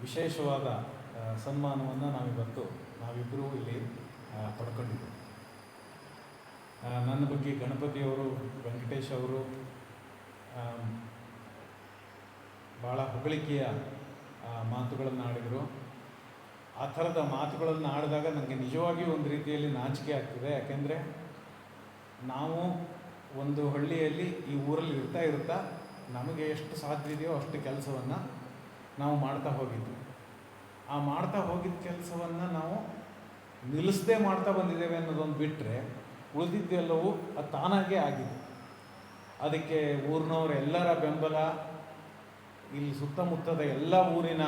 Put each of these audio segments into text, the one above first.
ವಿಶೇಷವಾದ ಸನ್ಮಾನವನ್ನು ನಾವಿಬ್ಬರೂ ಇಲ್ಲಿ ಪಡ್ಕೊಂಡಿದ್ದೀವಿ. ನನ್ನ ಬಗ್ಗೆ ಗಣಪತಿಯವರು, ವೆಂಕಟೇಶ್ ಅವರು ಭಾಳ ಹೊಗಳಿಕೆಯ ಮಾತುಗಳನ್ನು ಆಡಿದರು. ಆ ಥರದ ಮಾತುಗಳನ್ನು ಆಡಿದಾಗ ನನಗೆ ನಿಜವಾಗಿಯೂ ಒಂದು ರೀತಿಯಲ್ಲಿ ನಾಚಿಕೆ ಆಗ್ತಿದೆ. ಯಾಕೆಂದರೆ ನಾವು ಒಂದು ಹಳ್ಳಿಯಲ್ಲಿ ಈ ಊರಲ್ಲಿ ಇರ್ತಾ ನಮಗೆ ಎಷ್ಟು ಸಾಧ್ಯ ಇದೆಯೋ ಅಷ್ಟು ಕೆಲಸವನ್ನು ನಾವು ಮಾಡ್ತಾ ಹೋಗಿದ್ವಿ. ಆ ಮಾಡ್ತಾ ಹೋಗಿದ್ದ ಕೆಲಸವನ್ನು ನಾವು ನಿಲ್ಲಿಸದೆ ಮಾಡ್ತಾ ಬಂದಿದ್ದೇವೆ ಅನ್ನೋದೊಂದು ಬಿಟ್ಟರೆ ಉಳಿದಿದ್ದೆಲ್ಲವೂ ಅದು ತಾನಾಗೇ ಆಗಿದೆ. ಅದಕ್ಕೆ ಊರಿನವರೆಲ್ಲರ ಬೆಂಬಲ, ಇಲ್ಲಿ ಸುತ್ತಮುತ್ತದ ಎಲ್ಲ ಊರಿನ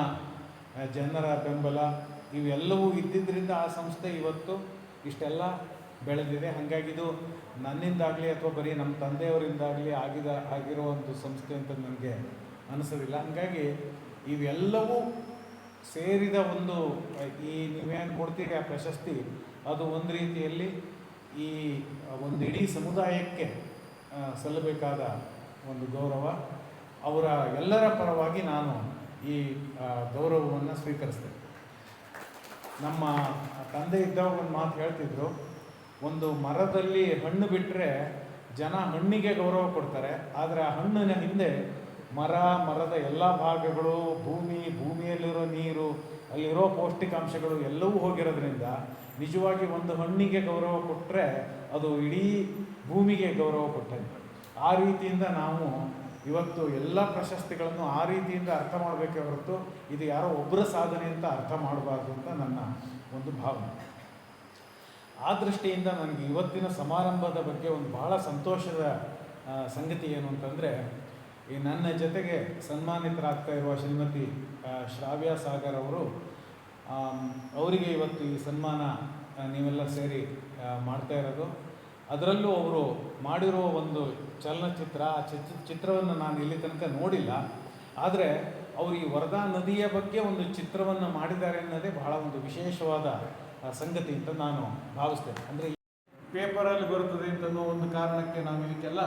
ಜನರ ಬೆಂಬಲ ಇವೆಲ್ಲವೂ ಇದ್ದಿದ್ದರಿಂದ ಆ ಸಂಸ್ಥೆ ಇವತ್ತು ಇಷ್ಟೆಲ್ಲ ಬೆಳೆದಿದೆ. ಹಾಗಾಗಿದು ನನ್ನಿಂದಾಗಲಿ ಅಥವಾ ಬರೀ ನಮ್ಮ ತಂದೆಯವರಿಂದಾಗಲಿ ಆಗಿರೋ ಒಂದು ಸಂಸ್ಥೆ ಅಂತ ನನಗೆ ಅನಿಸೋದಿಲ್ಲ. ಹಾಗಾಗಿ ಇವೆಲ್ಲವೂ ಸೇರಿದ ಒಂದು ಈ ನೀವೇನು ಕೊಡ್ತೀರಿ ಆ ಪ್ರಶಸ್ತಿ, ಅದು ಒಂದು ರೀತಿಯಲ್ಲಿ ಈ ಒಂದು ಇಡೀ ಸಮುದಾಯಕ್ಕೆ ಸಲ್ಲಬೇಕಾದ ಒಂದು ಗೌರವ. ಅವರ ಎಲ್ಲರ ಪರವಾಗಿ ನಾನು ಈ ಗೌರವವನ್ನು ಸ್ವೀಕರಿಸ್ತೇನೆ. ನಮ್ಮ ತಂದೆ ಇದ್ದಾಗ ಒಂದು ಮಾತು ಹೇಳ್ತಿದ್ರು, ಒಂದು ಮರದಲ್ಲಿ ಹಣ್ಣು ಬಿಟ್ಟರೆ ಜನ ಹಣ್ಣಿಗೆ ಗೌರವ ಕೊಡ್ತಾರೆ, ಆದರೆ ಆ ಹಣ್ಣಿನ ಹಿಂದೆ ಮರದ ಎಲ್ಲ ಭಾಗಗಳು, ಭೂಮಿಯಲ್ಲಿರೋ ನೀರು, ಅಲ್ಲಿರೋ ಪೌಷ್ಟಿಕಾಂಶಗಳು ಎಲ್ಲವೂ ಹೋಗಿರೋದ್ರಿಂದ ನಿಜವಾಗಿ ಒಂದು ಹಣ್ಣಿಗೆ ಗೌರವ ಕೊಟ್ಟರೆ ಅದು ಇಡೀ ಭೂಮಿಗೆ ಗೌರವ ಕೊಟ್ಟಂತೆ. ಆ ರೀತಿಯಿಂದ ನಾವು ಇವತ್ತು ಎಲ್ಲ ಪ್ರಶಸ್ತಿಗಳನ್ನು ಆ ರೀತಿಯಿಂದ ಅರ್ಥ ಮಾಡಬೇಕೇ ಹೊರತು ಇದು ಯಾರೋ ಒಬ್ಬರ ಸಾಧನೆ ಅಂತ ಅರ್ಥ ಮಾಡಬಾರ್ದು ಅಂತ ನನ್ನ ಒಂದು ಭಾವನೆ. ಆ ದೃಷ್ಟಿಯಿಂದ ನನಗೆ ಇವತ್ತಿನ ಸಮಾರಂಭದ ಬಗ್ಗೆ ಒಂದು ಬಹಳ ಸಂತೋಷದ ಸಂಗತಿ ಏನು ಅಂತಂದರೆ, ಈ ನನ್ನ ಜೊತೆಗೆ ಸನ್ಮಾನಿತರಾಗ್ತಾ ಇರುವ ಶ್ರೀಮತಿ ಶ್ರಾವ್ಯ ಸಾಗರ್ ಅವರು, ಅವರಿಗೆ ಇವತ್ತು ಈ ಸನ್ಮಾನ ನೀವೆಲ್ಲ ಸೇರಿ ಮಾಡ್ತಾ ಇರೋದು. ಅದರಲ್ಲೂ ಅವರು ಮಾಡಿರೋ ಒಂದು ಚಲನಚಿತ್ರ, ಆ ಚಿತ್ರವನ್ನು ನಾನು ಇಲ್ಲಿ ತನಕ ನೋಡಿಲ್ಲ. ಆದರೆ ಅವರು ಈ ವರದಾ ನದಿಯ ಬಗ್ಗೆ ಒಂದು ಚಿತ್ರವನ್ನು ಮಾಡಿದ್ದಾರೆ ಅನ್ನೋದೇ ಬಹಳ ಒಂದು ವಿಶೇಷವಾದ ಸಂಗತಿ ಅಂತ ನಾನು ಭಾವಿಸ್ತೇನೆ. ಅಂದರೆ ಪೇಪರಲ್ಲಿ ಬರುತ್ತದೆ ಅಂತನೋ ಒಂದು ಕಾರಣಕ್ಕೆ ನಾವು ಇದಕ್ಕೆಲ್ಲ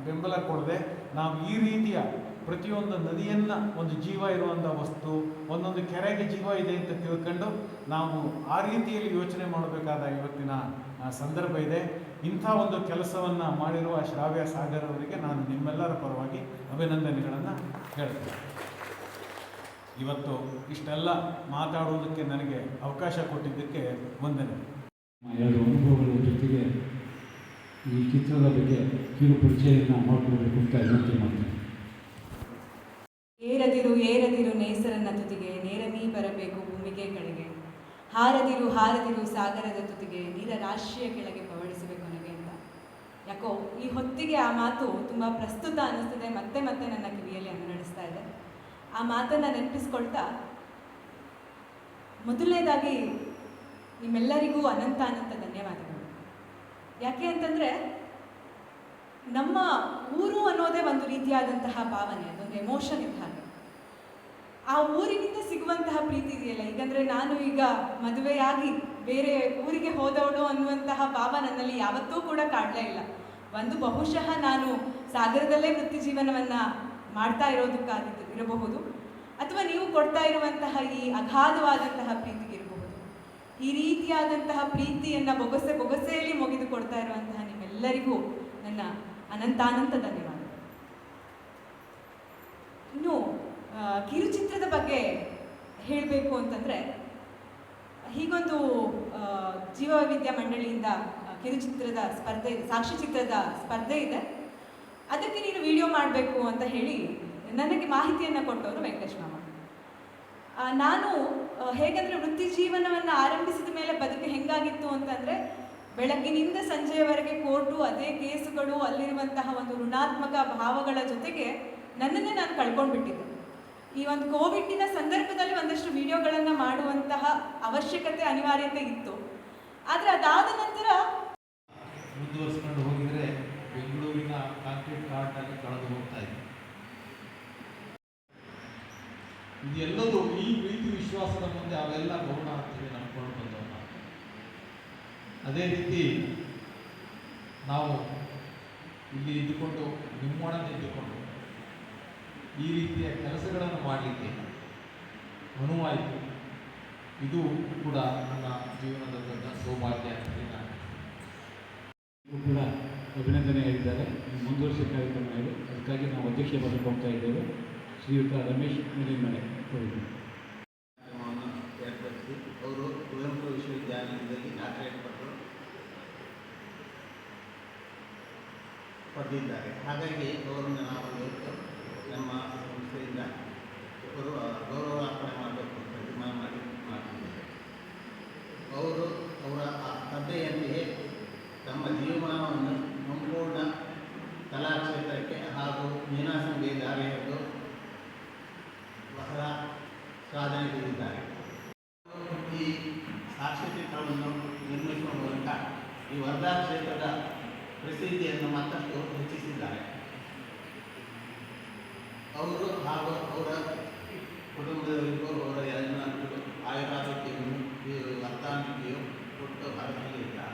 ಬೆಂಬಲ ಕೊಡದೆ, ನಾವು ಈ ರೀತಿಯ ಪ್ರತಿಯೊಂದು ನದಿಯನ್ನು ಒಂದು ಜೀವ ಇರುವಂಥ ವಸ್ತು, ಒಂದೊಂದು ಕೆರೆಗೆ ಜೀವ ಇದೆ ಅಂತ ತಿಳ್ಕೊಂಡು ನಾವು ಆ ರೀತಿಯಲ್ಲಿ ಯೋಚನೆ ಮಾಡಬೇಕಾದ ಇವತ್ತಿನ ಸಂದರ್ಭ ಇದೆ. ಇಂಥ ಒಂದು ಕೆಲಸವನ್ನು ಮಾಡಿರುವ ಶ್ರಾವ್ಯ ಸಾಗರ್ ಅವರಿಗೆ ನಾನು ನಿಮ್ಮೆಲ್ಲರ ಪರವಾಗಿ ಅಭಿನಂದನೆಗಳನ್ನು ಹೇಳ್ತೇನೆ. ಇವತ್ತು ಇಷ್ಟೆಲ್ಲ ಮಾತಾಡುವುದಕ್ಕೆ ನನಗೆ ಅವಕಾಶ ಕೊಟ್ಟಿದ್ದಕ್ಕೆ ವಂದನೆ. ಎರಡು ಅನುಭವಗಳ ಜೊತೆಗೆ ಈ ಚಿತ್ರದ ಬಗ್ಗೆ ಕಿರು ಪರಿಚಯವನ್ನು ಮಾಡಿಕೊಳ್ಬೇಕು ಅಂತ ವಿನಂತಿ ಮಾಡ್ತೀನಿ. ಏರದಿರು ನೇಸರನ್ನ ತುದಿಗೆ, ನೇರ ನೀ ಬರಬೇಕು ಭೂಮಿಗೆ ಕಡೆಗೆ. ಹಾರದಿರು ಸಾಗರದ ತುದಿಗೆ, ನೀರ ರಾಶಿಯ ಕೆಳಗೆ ಪವಡಿಸಬೇಕು ನನಗೆ ಅಂತ. ಯಾಕೋ ಈ ಹೊತ್ತಿಗೆ ಆ ಮಾತು ತುಂಬ ಪ್ರಸ್ತುತ ಅನ್ನಿಸ್ತದೆ, ಮತ್ತೆ ನನ್ನ ಕಿವಿಯಲ್ಲಿ ಅನುರಣಿಸ್ತಾ ಇದೆ. ಆ ಮಾತನ್ನು ನೆನಪಿಸ್ಕೊಳ್ತಾ, ಮೊದಲನೇದಾಗಿ ನಿಮ್ಮೆಲ್ಲರಿಗೂ ಅನಂತ ಧನ್ಯವಾದಗಳು. ಯಾಕೆ ಅಂತಂದರೆ, ನಮ್ಮ ಊರು ಅನ್ನೋದೇ ಒಂದು ರೀತಿಯಾದಂತಹ ಭಾವನೆ, ಅದೊಂದು ಎಮೋಷನ್ ಇದ್ದ ಹಾಗೆ. ಆ ಊರಿನಿಂದ ಸಿಗುವಂತಹ ಪ್ರೀತಿ ಇದೆಯಲ್ಲ, ಈಗಂದರೆ ನಾನು ಈಗ ಮದುವೆಯಾಗಿ ಬೇರೆ ಊರಿಗೆ ಹೋದವಳು ಅನ್ನುವಂತಹ ಭಾವ ನನ್ನಲ್ಲಿ ಯಾವತ್ತೂ ಕೂಡ ಕಾಡಲೇ ಇಲ್ಲ. ಒಂದು ಬಹುಶಃ ನಾನು ಸಾಗರದಲ್ಲೇ ವೃತ್ತಿ ಜೀವನವನ್ನು ಮಾಡ್ತಾ ಇರಬಹುದು, ಅಥವಾ ನೀವು ಕೊಡ್ತಾ ಇರುವಂತಹ ಈ ಅಗಾಧವಾದಂತಹ ಪ್ರೀತಿಗಿರಬಹುದು. ಈ ರೀತಿಯಾದಂತಹ ಪ್ರೀತಿಯನ್ನು ಬೊಗಸೆಯಲ್ಲಿ ಮುಗಿದು ಕೊಡ್ತಾ ಇರುವಂತಹ ನಿಮ್ಮೆಲ್ಲರಿಗೂ ನನ್ನ ಅನಂತ ಧನ್ಯವಾದ. ಇನ್ನು ಕಿರುಚಿತ್ರದ ಬಗ್ಗೆ ಹೇಳಬೇಕು ಅಂತಂದರೆ, ಹೀಗೊಂದು ಜೀವವೈವಿಧ್ಯ ಮಂಡಳಿಯಿಂದ ಕಿರುಚಿತ್ರದ ಸ್ಪರ್ಧೆ ಇದೆ, ಸಾಕ್ಷ್ಯಚಿತ್ರದ ಸ್ಪರ್ಧೆ ಇದೆ. ಅದಕ್ಕೆ ನೀನು ವಿಡಿಯೋ ಮಾಡಬೇಕು ಅಂತ ಹೇಳಿ ನನಗೆ ಮಾಹಿತಿಯನ್ನು ಕೊಟ್ಟವರು ವೆಂಕಟೇಶ್ ಮಾಮ. ನಾನು ಹೇಗಂದರೆ ವೃತ್ತಿ ಜೀವನವನ್ನು ಆರಂಭಿಸಿದ ಮೇಲೆ ಬದುಕು ಹೆಂಗಾಗಿತ್ತು ಅಂತಂದರೆ, ಬೆಳಗ್ಗಿನಿಂದ ಸಂಜೆಯವರೆಗೆ ಕೋರ್ಟು, ಅದೇ ಕೇಸುಗಳು, ಅಲ್ಲಿರುವಂತಹ ಒಂದು ಋಣಾತ್ಮಕ ಭಾವಗಳ ಜೊತೆಗೆ ನನ್ನನ್ನೇ ನಾನು ಕಳ್ಕೊಂಡ್ಬಿಟ್ಟಿದ್ದೆ. ಈ ಒಂದು ಕೋವಿಡ್ನ ಸಂದರ್ಭದಲ್ಲಿ ಒಂದಷ್ಟು ವಿಡಿಯೋಗಳನ್ನು ಮಾಡುವಂತಹ ಅವಶ್ಯಕತೆ, ಅನಿವಾರ್ಯತೆ ಇತ್ತು. ಆದರೆ ಅದಾದ ನಂತರ ಮುಂದುವರಿಸ್ಕೊಂಡು ಹೋಗಿದರೆ ಬೆಂಗಳೂರಿನ ಕಾಂಕ್ರೀಟ್ ಕಾರ್ಡ್ನಲ್ಲಿ ಕಳೆದು ಹೋಗ್ತಾ ಇದೆ. ಇದೆಲ್ಲದೂ ಈ ಪ್ರೀತಿ ವಿಶ್ವಾಸದ ಮುಂದೆ ಅವೆಲ್ಲ ಗೌಣ ಆಗ್ತದೆ ನಂಬ್ಕೊಂಡು ಬಂದವರು ನಾವು. ಅದೇ ರೀತಿ ನಾವು ಇಲ್ಲಿ ಇದ್ದುಕೊಂಡು ನಿಮ್ಮೊಡನೆ ಇದ್ದುಕೊಂಡು ಈ ರೀತಿಯ ಕೆಲಸಗಳನ್ನು ಮಾಡಲಿಕ್ಕೆ ಅನುವಾಯಿತು. ಇದು ಕೂಡ ನನ್ನ ಜೀವನದ ದೊಡ್ಡ ಸೌಭಾಗ್ಯ ಅಂತ ನಾನು ಇವರು ಕೂಡ ಅಭಿನಂದನೆ ಹೇಳಿದ್ದಾರೆ. ಮುಂದುವರಿಸಿದ ಕಾರ್ಯಕ್ರಮ ಇದೆ, ಅದಕ್ಕಾಗಿ ನಾವು ಅಧ್ಯಕ್ಷ ಪದಕ್ಕೆ ಹೋಗ್ತಾ ಇದ್ದೇವೆ. ಶ್ರೀಯುತ ರಮೇಶ್ ಮನೆ ಹೋಗಿದ್ದೀವಿ. ಕಾರ್ಯಕ್ರಮವನ್ನು ಏರ್ಪಡಿಸಿ ಅವರು ಕುವೆಂಪು ವಿಶ್ವವಿದ್ಯಾಲಯದಲ್ಲಿ ಡಾಕ್ಟರೇಟ್ ಪಡೆದಿದ್ದಾರೆ. ಹಾಗಾಗಿ ಅವರನ್ನು ನಾವು ಇವತ್ತು ನಮ್ಮ ಸಂಸ್ಥೆಯಿಂದ ಗೌರವಾರ್ಪಣೆ ಮಾಡಬೇಕು ಅಂತ ತೀರ್ಮಾನ ಮಾಡಿದ್ದೇವೆ. ಅವರು ಅವರ ತಂದೆಯಂತೆಯೇ ತಮ್ಮ ಜೀವಮಾನವನ್ನು ಸಂಪೂರ್ಣ ಕಲಾಕ್ಷೇತ್ರಕ್ಕೆ ಹಾಗೂ ನೀನಾಸಂಗೆ ದಾರಿಯದ್ದು ಬಹಳ ಸಾಧನೆಗಳಿದ್ದಾರೆ. ಈ ಸಾಕ್ಷ್ಯಚಿತ್ರವನ್ನು ನಿರ್ಮಿಸುವ ಮೂಲಕ ಈ ವರ್ಧಾ ಕ್ಷೇತ್ರದ ಪ್ರಸಿದ್ಧಿಯನ್ನು ಮತ್ತಷ್ಟು ಹೆಚ್ಚಿಸಿದ್ದಾರೆ. ಅವರು ಹಾಗೂ ಅವರ ಕುಟುಂಬದವರಿಗೂ ಅವರ ಯಜಮಾನರಿಗೂ ಆಯುರಾರೋಗ್ಯವನ್ನು ವರ್ತನೆಯು ಕೊಟ್ಟು ಹರಸಲಿದ್ದಾರೆ.